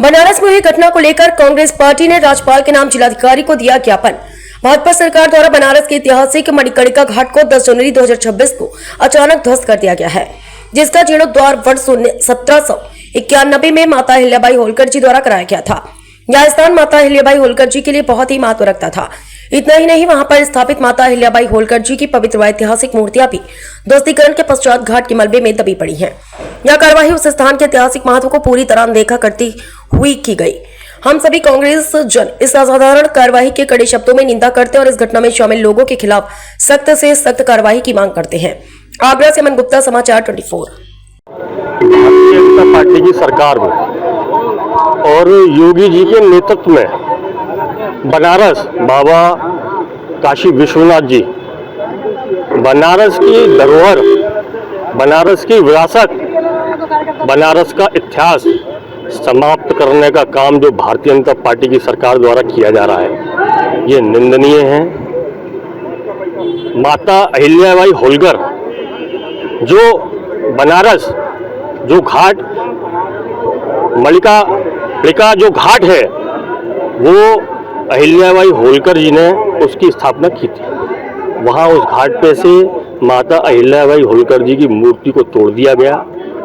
बनारस में हुई घटना को लेकर कांग्रेस पार्टी ने राज्यपाल के नाम जिलाधिकारी को दिया ज्ञापन। भाजपा सरकार द्वारा बनारस के ऐतिहासिक मणिकर्णिका घाट को 10 जनवरी 2026 को अचानक ध्वस्त कर दिया गया है, जिसका जीर्णोद्धार वर्ष 1791 में माता अहिल्याबाई होलकर जी द्वारा कराया गया था। यह स्थान माता अहिल्याबाई होलकर जी के लिए बहुत ही महत्व रखता था। इतना ही नहीं, वहां पर स्थापित माता अहिल्याबाई होलकर जी की पवित्र व ऐतिहासिक मूर्तियां भी ध्वस्तीकरण के पश्चात घाट के मलबे में दबी पड़ी हैं। यह कार्यवाही उस स्थान के ऐतिहासिक महत्व को पूरी तरह अनदेखा करती हुई की गई। हम सभी कांग्रेस जन इस असाधारण कार्यवाही के कड़े शब्दों में निंदा करते हैं और इस घटना में शामिल लोगों के खिलाफ सख्त से सख्त कार्यवाही की मांग करते हैं। आगरा से अमन गुप्ता, समाचार 24। भारतीय जनता पार्टी की सरकार में और योगी जी के नेतृत्व में बनारस बाबा काशी विश्वनाथ जी, बनारस की धरोहर, बनारस की विरासत, बनारस का इतिहास समाप्त करने का काम जो भारतीय जनता पार्टी की सरकार द्वारा किया जा रहा है, ये निंदनीय है। माता अहिल्याबाई होलकर जो बनारस जो घाट मणिकर्णिका जो घाट है, वो अहिल्याबाई होलकर जी ने उसकी स्थापना की थी। वहाँ उस घाट पे से माता अहिल्याबाई होलकर जी की मूर्ति को तोड़ दिया गया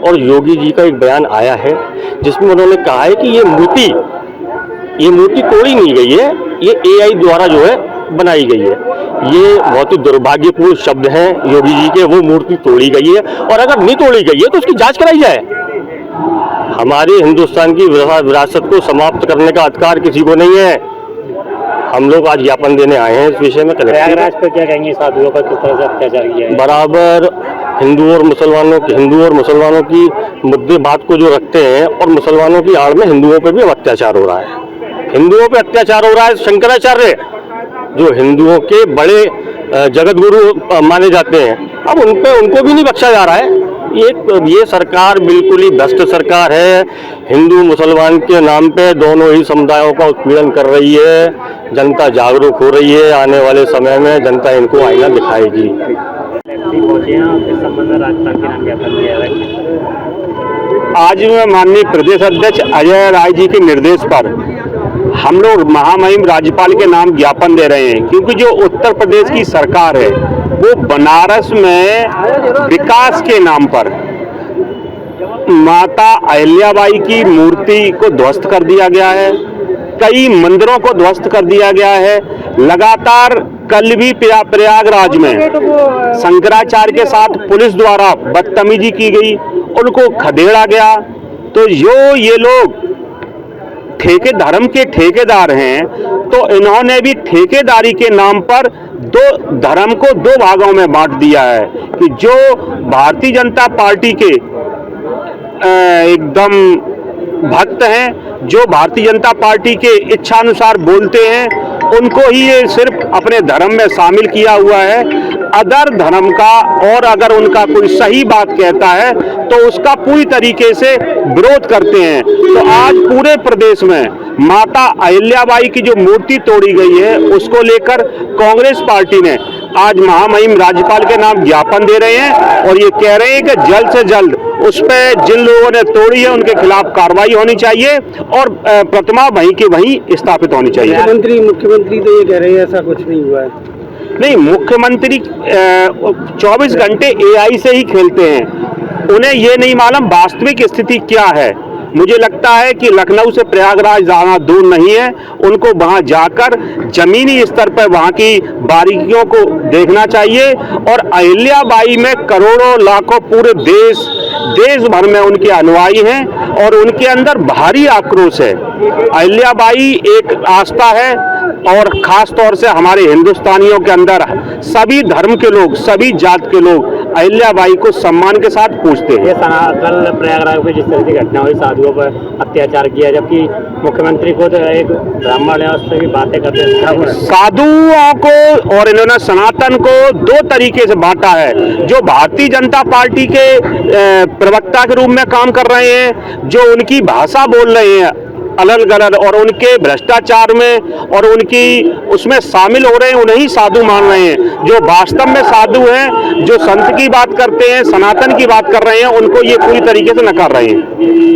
और योगी जी का एक बयान आया है जिसमें उन्होंने कहा है कि ये मूर्ति तोड़ी नहीं गई है, ये AI द्वारा जो है बनाई गई है। ये बहुत ही दुर्भाग्यपूर्ण शब्द हैं योगी जी के। वो मूर्ति तोड़ी गई है और अगर नहीं तोड़ी गई है तो उसकी जांच कराई जाए। हमारे हिंदुस्तान की विरासत को समाप्त करने का अधिकार किसी को नहीं है। हम लोग आज ज्ञापन देने आए हैं इस विषय में। प्रयागराज पर क्या कहेंगे, साधुओं पर किस तरह से अत्याचार किया है? बराबर हिंदू और मुसलमानों की मुद्दे बात को जो रखते हैं और मुसलमानों की आड़ में हिंदुओं पर भी अत्याचार हो रहा है। हिंदुओं पर अत्याचार हो रहा है। शंकराचार्य जो हिंदुओं के बड़े जगत गुरु माने जाते हैं, अब उनको भी नहीं बख्शा जा रहा है। ये सरकार बिल्कुल ही भ्रष्ट सरकार है। हिंदू मुसलमान के नाम पे दोनों ही समुदायों का उत्पीड़न कर रही है। जनता जागरूक हो रही है। आने वाले समय में जनता इनको आईना दिखाएगी। आज माननीय प्रदेश अध्यक्ष अजय राय जी के निर्देश पर हम लोग महामहिम राज्यपाल के नाम ज्ञापन दे रहे हैं, क्योंकि जो उत्तर प्रदेश की सरकार है वो बनारस में विकास के नाम पर माता अहिल्याबाई की मूर्ति को ध्वस्त कर दिया गया है। कई मंदिरों को ध्वस्त कर दिया गया है। लगातार कल भी प्रयागराज में शंकराचार्य के साथ पुलिस द्वारा बदतमीजी की गई, उनको खदेड़ा गया। तो ये लोग धर्म के ठेकेदार हैं, तो इन्होंने भी ठेकेदारी के नाम पर धर्म को दो भागों में बांट दिया है कि जो भारतीय जनता पार्टी के एकदम भक्त हैं, जो भारतीय जनता पार्टी के इच्छानुसार बोलते हैं, उनको ही ये सिर्फ अपने धर्म में शामिल किया हुआ है। अदर धर्म का और अगर उनका कोई सही बात कहता है तो उसका पूरी तरीके से विरोध करते हैं। तो आज पूरे प्रदेश में माता अहिल्याबाई की जो मूर्ति तोड़ी गई है, उसको लेकर कांग्रेस पार्टी ने आज महामहिम राज्यपाल के नाम ज्ञापन दे रहे हैं और ये कह रहे हैं कि जल्द से जल्द उस पर जिन लोगों ने तोड़ी है उनके खिलाफ कार्रवाई होनी चाहिए और प्रतिमा वहीं की वहीं स्थापित होनी चाहिए। मुख्यमंत्री तो ये कह रहे हैं ऐसा कुछ नहीं हुआ है। नहीं, मुख्यमंत्री 24 घंटे AI से ही खेलते हैं। उन्हें ये नहीं मालूम वास्तविक स्थिति क्या है। मुझे लगता है कि लखनऊ से प्रयागराज जाना दूर नहीं है। उनको वहां जाकर जमीनी स्तर पर वहां की बारीकियों को देखना चाहिए। और अहिल्याबाई में करोड़ों लाखों पूरे देश भर में उनके अनुयायी हैं और उनके अंदर भारी आक्रोश है। अहिल्याबाई एक आस्था है और खास तौर से हमारे हिंदुस्तानियों के अंदर सभी धर्म के लोग, सभी जात के लोग अहिल्याबाई को सम्मान के साथ पूजते हैं। कल प्रयागराज में जिस तरह की घटना हुई, साधुओं पर अत्याचार किया, जबकि मुख्यमंत्री को तो एक ब्राह्मण है उससे भी बातें करते हैं। साधुओं को और इन्होंने सनातन को दो तरीके से बांटा है। जो भारतीय जनता पार्टी के प्रवक्ता के रूप में काम कर रहे हैं, जो उनकी भाषा बोल रहे हैं अलग गलत और उनके भ्रष्टाचार में और उनकी उसमें शामिल हो रहे हैं, उन्हें साधु मान रहे हैं। जो वास्तव में साधु हैं, जो संत की बात करते हैं, सनातन की बात कर रहे हैं, उनको ये पूरी तरीके से नकार रहे हैं।